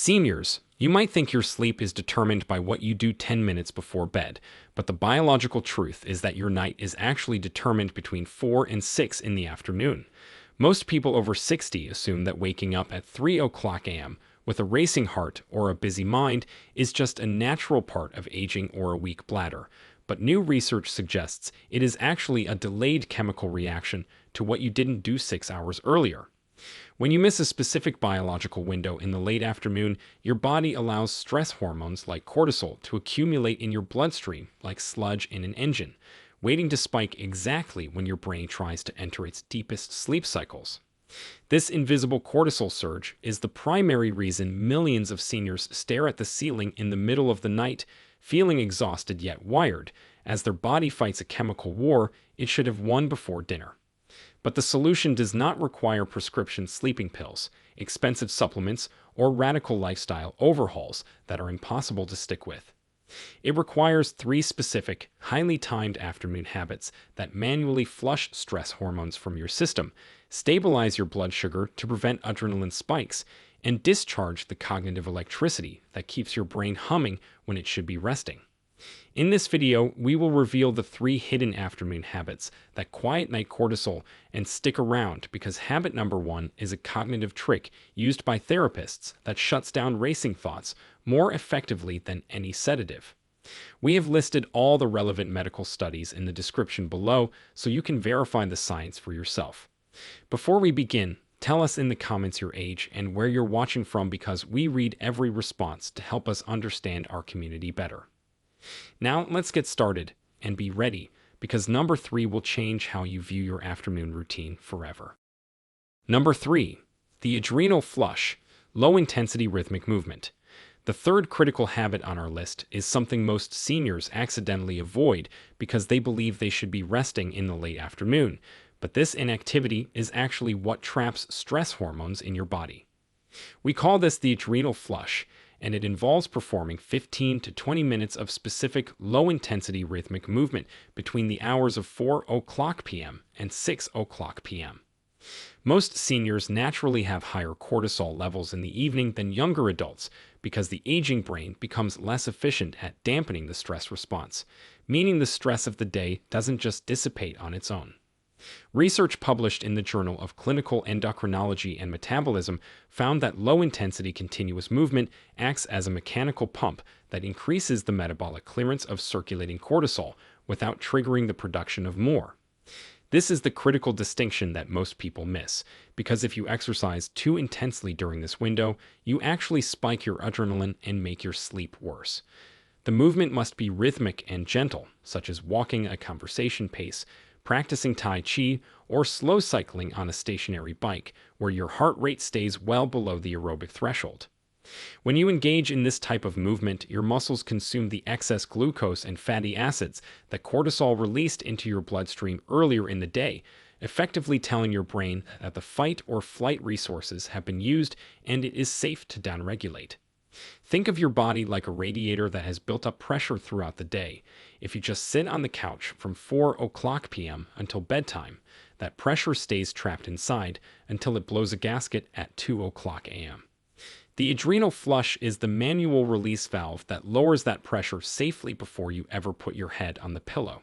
Seniors, you might think your sleep is determined by what you do 10 minutes before bed, but the biological truth is that your night is actually determined between 4 and 6 in the afternoon. Most people over 60 assume that waking up at 3 o'clock a.m. with a racing heart or a busy mind is just a natural part of aging or a weak bladder, but new research suggests it is actually a delayed chemical reaction to what you didn't do 6 hours earlier. When you miss a specific biological window in the late afternoon, your body allows stress hormones like cortisol to accumulate in your bloodstream like sludge in an engine, waiting to spike exactly when your brain tries to enter its deepest sleep cycles. This invisible cortisol surge is the primary reason millions of seniors stare at the ceiling in the middle of the night, feeling exhausted yet wired, as their body fights a chemical war it should have won before dinner. But the solution does not require prescription sleeping pills, expensive supplements, or radical lifestyle overhauls that are impossible to stick with. It requires 3 specific, highly timed afternoon habits that manually flush stress hormones from your system, stabilize your blood sugar to prevent adrenaline spikes, and discharge the cognitive electricity that keeps your brain humming when it should be resting. In this video, we will reveal the 3 hidden afternoon habits that quiet night cortisol and stick around because habit number 1 is a cognitive trick used by therapists that shuts down racing thoughts more effectively than any sedative. We have listed all the relevant medical studies in the description below so you can verify the science for yourself. Before we begin, tell us in the comments your age and where you're watching from because we read every response to help us understand our community better. Now let's get started and be ready because number 3 will change how you view your afternoon routine forever. Number 3, the adrenal flush, low-intensity rhythmic movement. The third critical habit on our list is something most seniors accidentally avoid because they believe they should be resting in the late afternoon, but this inactivity is actually what traps stress hormones in your body. We call this the adrenal flush, and it involves performing 15 to 20 minutes of specific low-intensity rhythmic movement between the hours of 4 o'clock p.m. and 6 o'clock p.m. Most seniors naturally have higher cortisol levels in the evening than younger adults because the aging brain becomes less efficient at dampening the stress response, meaning the stress of the day doesn't just dissipate on its own. Research published in the Journal of Clinical Endocrinology and Metabolism found that low-intensity continuous movement acts as a mechanical pump that increases the metabolic clearance of circulating cortisol without triggering the production of more. This is the critical distinction that most people miss, because if you exercise too intensely during this window, you actually spike your adrenaline and make your sleep worse. The movement must be rhythmic and gentle, such as walking at a conversation pace, practicing Tai Chi, or slow cycling on a stationary bike, where your heart rate stays well below the aerobic threshold. When you engage in this type of movement, your muscles consume the excess glucose and fatty acids that cortisol released into your bloodstream earlier in the day, effectively telling your brain that the fight or flight resources have been used and it is safe to downregulate. Think of your body like a radiator that has built up pressure throughout the day. If you just sit on the couch from 4 o'clock p.m. until bedtime, that pressure stays trapped inside until it blows a gasket at 2 o'clock a.m. The adrenal flush is the manual release valve that lowers that pressure safely before you ever put your head on the pillow.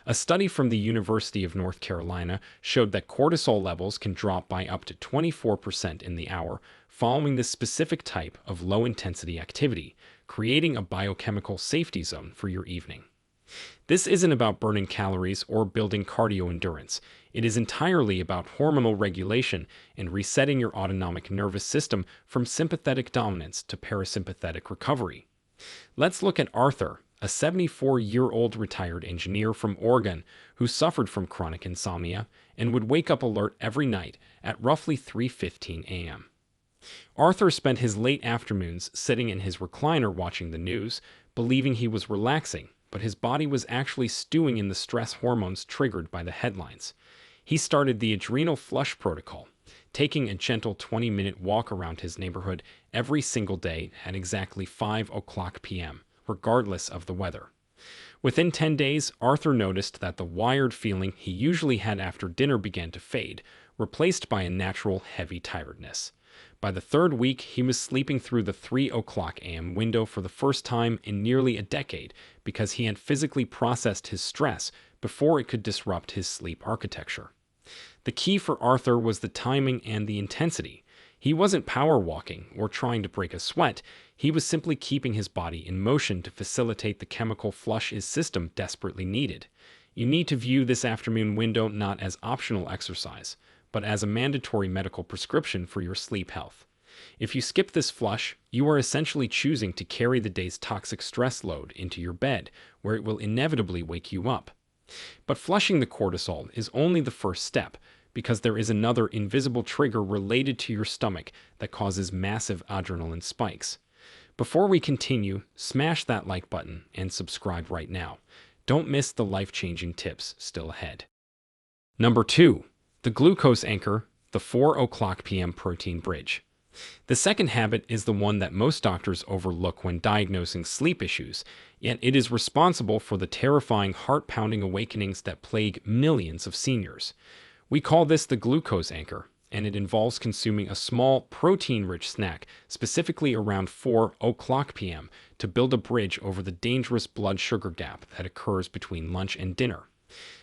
A study from the University of North Carolina showed that cortisol levels can drop by up to 24% in the hour following this specific type of low-intensity activity, creating a biochemical safety zone for your evening. This isn't about burning calories or building cardio endurance. It is entirely about hormonal regulation and resetting your autonomic nervous system from sympathetic dominance to parasympathetic recovery. Let's look at Arthur, a 74-year-old retired engineer from Oregon who suffered from chronic insomnia and would wake up alert every night at roughly 3:15 a.m. Arthur spent his late afternoons sitting in his recliner watching the news, believing he was relaxing, but his body was actually stewing in the stress hormones triggered by the headlines. He started the adrenal flush protocol, taking a gentle 20-minute walk around his neighborhood every single day at exactly 5 o'clock p.m., regardless of the weather. Within 10 days, Arthur noticed that the wired feeling he usually had after dinner began to fade, replaced by a natural heavy tiredness. By the third week, he was sleeping through the 3 a.m. window for the first time in nearly a decade because he had physically processed his stress before it could disrupt his sleep architecture. The key for Arthur was the timing and the intensity. He wasn't power walking or trying to break a sweat. He was simply keeping his body in motion to facilitate the chemical flush his system desperately needed. You need to view this afternoon window not as optional exercise, but as a mandatory medical prescription for your sleep health. If you skip this flush, you are essentially choosing to carry the day's toxic stress load into your bed, where it will inevitably wake you up. But flushing the cortisol is only the first step, because there is another invisible trigger related to your stomach that causes massive adrenaline spikes. Before we continue, smash that like button and subscribe right now. Don't miss the life-changing tips still ahead. Number 2. The glucose anchor, the 4 p.m. protein bridge. The second habit is the one that most doctors overlook when diagnosing sleep issues, yet it is responsible for the terrifying heart-pounding awakenings that plague millions of seniors. We call this the glucose anchor, and it involves consuming a small protein-rich snack, specifically around 4 p.m., to build a bridge over the dangerous blood sugar gap that occurs between lunch and dinner.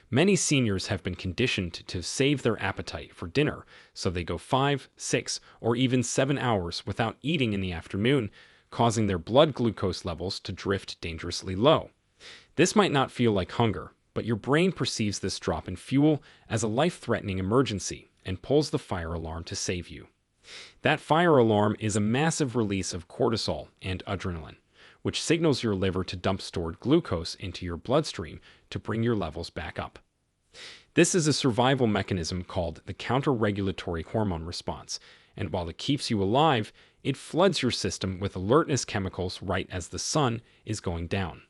Many seniors have been conditioned to save their appetite for dinner, so they go 5, 6, or even 7 hours without eating in the afternoon, causing their blood glucose levels to drift dangerously low. This might not feel like hunger, but your brain perceives this drop in fuel as a life-threatening emergency and pulls the fire alarm to save you. That fire alarm is a massive release of cortisol and adrenaline, which signals your liver to dump stored glucose into your bloodstream to bring your levels back up. This is a survival mechanism called the counter-regulatory hormone response, and while it keeps you alive, it floods your system with alertness chemicals right as the sun is going down.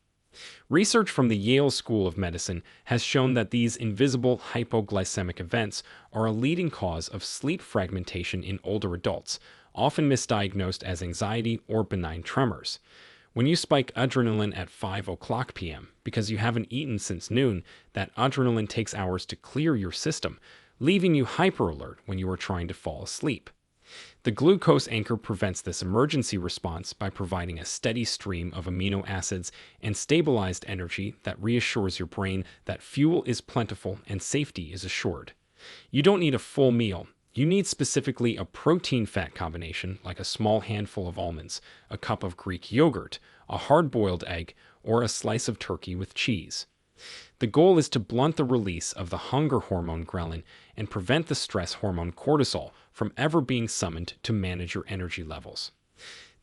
Research from the Yale School of Medicine has shown that these invisible hypoglycemic events are a leading cause of sleep fragmentation in older adults, often misdiagnosed as anxiety or benign tremors. When you spike adrenaline at 5 p.m. because you haven't eaten since noon, that adrenaline takes hours to clear your system, leaving you hyper-alert when you are trying to fall asleep. The glucose anchor prevents this emergency response by providing a steady stream of amino acids and stabilized energy that reassures your brain that fuel is plentiful and safety is assured. You don't need a full meal. You need specifically a protein-fat combination like a small handful of almonds, a cup of Greek yogurt, a hard-boiled egg, or a slice of turkey with cheese. The goal is to blunt the release of the hunger hormone ghrelin and prevent the stress hormone cortisol from ever being summoned to manage your energy levels.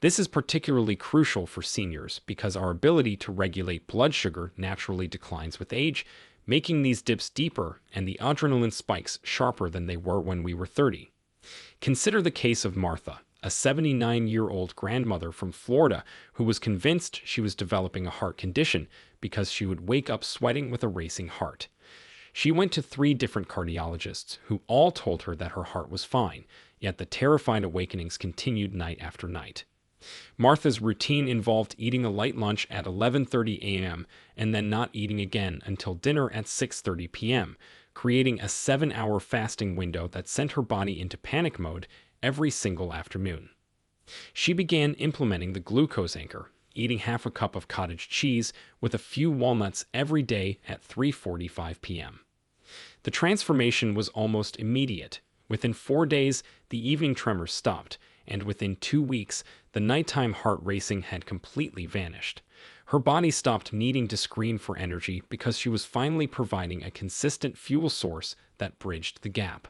This is particularly crucial for seniors because our ability to regulate blood sugar naturally declines with age, making these dips deeper and the adrenaline spikes sharper than they were when we were 30. Consider the case of Martha, a 79-year-old grandmother from Florida who was convinced she was developing a heart condition because she would wake up sweating with a racing heart. She went to 3 different cardiologists who all told her that her heart was fine, yet the terrifying awakenings continued night after night. Martha's routine involved eating a light lunch at 11:30 a.m. and then not eating again until dinner at 6:30 p.m., creating a 7-hour fasting window that sent her body into panic mode every single afternoon. She began implementing the glucose anchor, eating half a cup of cottage cheese with a few walnuts every day at 3:45 p.m. The transformation was almost immediate. Within 4 days, the evening tremors stopped, and within 2 weeks, the nighttime heart racing had completely vanished. Her body stopped needing to scream for energy because she was finally providing a consistent fuel source that bridged the gap.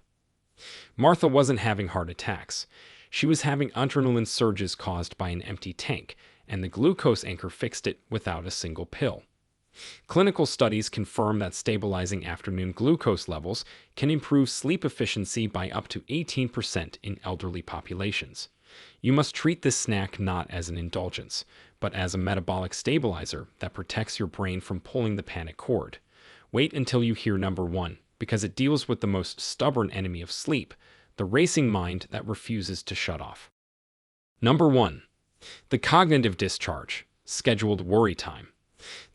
Martha wasn't having heart attacks. She was having adrenaline surges caused by an empty tank, and the glucose anchor fixed it without a single pill. Clinical studies confirm that stabilizing afternoon glucose levels can improve sleep efficiency by up to 18% in elderly populations. You must treat this snack not as an indulgence, but as a metabolic stabilizer that protects your brain from pulling the panic cord. Wait until you hear number 1, because it deals with the most stubborn enemy of sleep, the racing mind that refuses to shut off. Number 1. The cognitive discharge, scheduled worry time.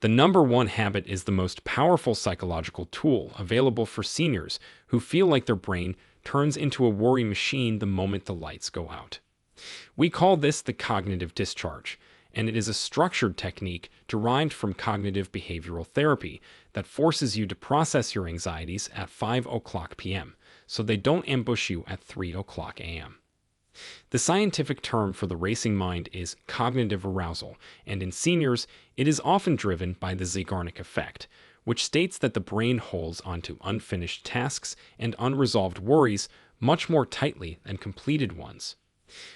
The number 1 habit is the most powerful psychological tool available for seniors who feel like their brain turns into a worry machine the moment the lights go out. We call this the cognitive discharge, and it is a structured technique derived from cognitive behavioral therapy that forces you to process your anxieties at 5 o'clock p.m. so they don't ambush you at 3 o'clock a.m. The scientific term for the racing mind is cognitive arousal, and in seniors, it is often driven by the Zeigarnik effect, which states that the brain holds onto unfinished tasks and unresolved worries much more tightly than completed ones.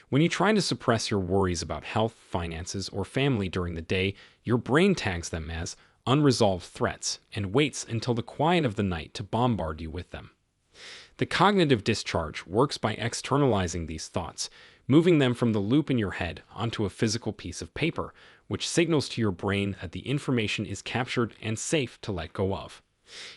When you try to suppress your worries about health, finances, or family during the day, your brain tags them as unresolved threats and waits until the quiet of the night to bombard you with them. The cognitive discharge works by externalizing these thoughts, moving them from the loop in your head onto a physical piece of paper, which signals to your brain that the information is captured and safe to let go of.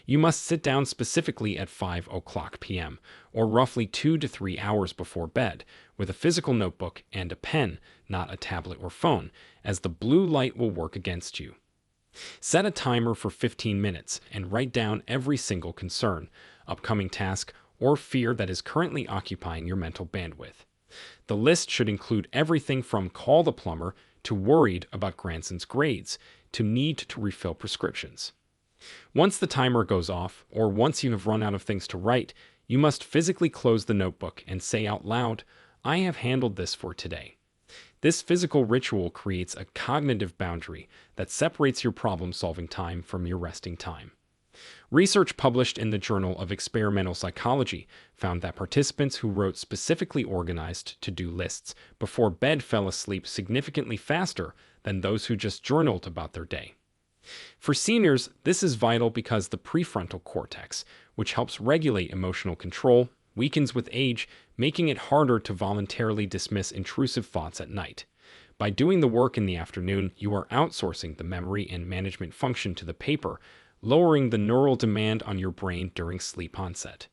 You must sit down specifically at 5 o'clock p.m., or roughly 2 to 3 hours before bed, with a physical notebook and a pen, not a tablet or phone, as the blue light will work against you. Set a timer for 15 minutes and write down every single concern, upcoming task, or fear that is currently occupying your mental bandwidth. The list should include everything from call the plumber to worried about grandson's grades to need to refill prescriptions. Once the timer goes off, or once you have run out of things to write, you must physically close the notebook and say out loud, "I have handled this for today." This physical ritual creates a cognitive boundary that separates your problem-solving time from your resting time. Research published in the Journal of Experimental Psychology found that participants who wrote specifically organized to-do lists before bed fell asleep significantly faster than those who just journaled about their day. For seniors, this is vital because the prefrontal cortex, which helps regulate emotional control, weakens with age, making it harder to voluntarily dismiss intrusive thoughts at night. By doing the work in the afternoon, you are outsourcing the memory and management function to the paper, lowering the neural demand on your brain during sleep onset.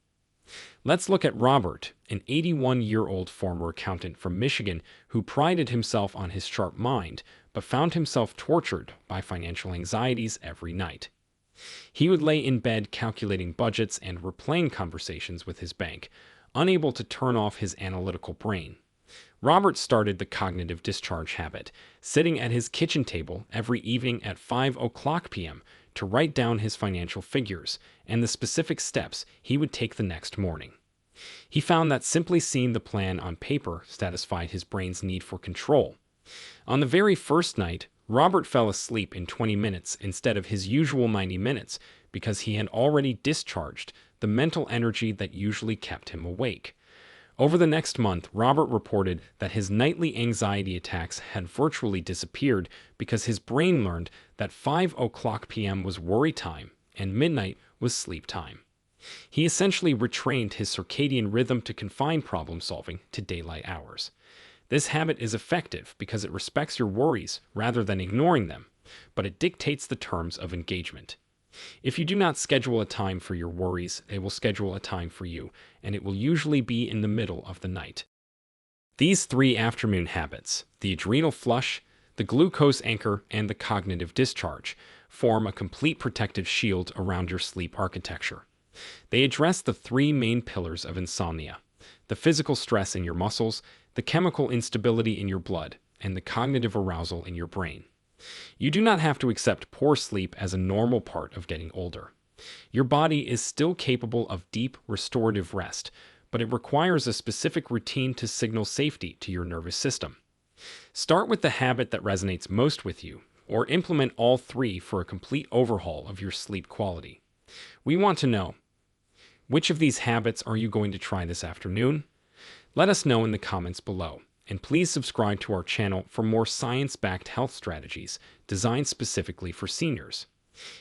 Let's look at Robert, an 81-year-old former accountant from Michigan who prided himself on his sharp mind, but found himself tortured by financial anxieties every night. He would lay in bed calculating budgets and replaying conversations with his bank, unable to turn off his analytical brain. Robert started the cognitive discharge habit, sitting at his kitchen table every evening at 5 o'clock p.m. to write down his financial figures and the specific steps he would take the next morning. He found that simply seeing the plan on paper satisfied his brain's need for control. On the very first night, Robert fell asleep in 20 minutes instead of his usual 90 minutes because he had already discharged the mental energy that usually kept him awake. Over the next month, Robert reported that his nightly anxiety attacks had virtually disappeared because his brain learned that 5 o'clock p.m. was worry time and midnight was sleep time. He essentially retrained his circadian rhythm to confine problem solving to daylight hours. This habit is effective because it respects your worries rather than ignoring them, but it dictates the terms of engagement. If you do not schedule a time for your worries, they will schedule a time for you, and it will usually be in the middle of the night. These three afternoon habits, the adrenal flush, the glucose anchor, and the cognitive discharge, form a complete protective shield around your sleep architecture. They address the three main pillars of insomnia: the physical stress in your muscles, the chemical instability in your blood, and the cognitive arousal in your brain. You do not have to accept poor sleep as a normal part of getting older. Your body is still capable of deep, restorative rest, but it requires a specific routine to signal safety to your nervous system. Start with the habit that resonates most with you, or implement all three for a complete overhaul of your sleep quality. We want to know, which of these habits are you going to try this afternoon? Let us know in the comments below. And please subscribe to our channel for more science-backed health strategies designed specifically for seniors.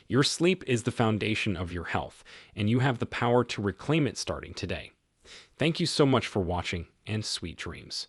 Your sleep is the foundation of your health, and you have the power to reclaim it starting today. Thank you so much for watching, and sweet dreams.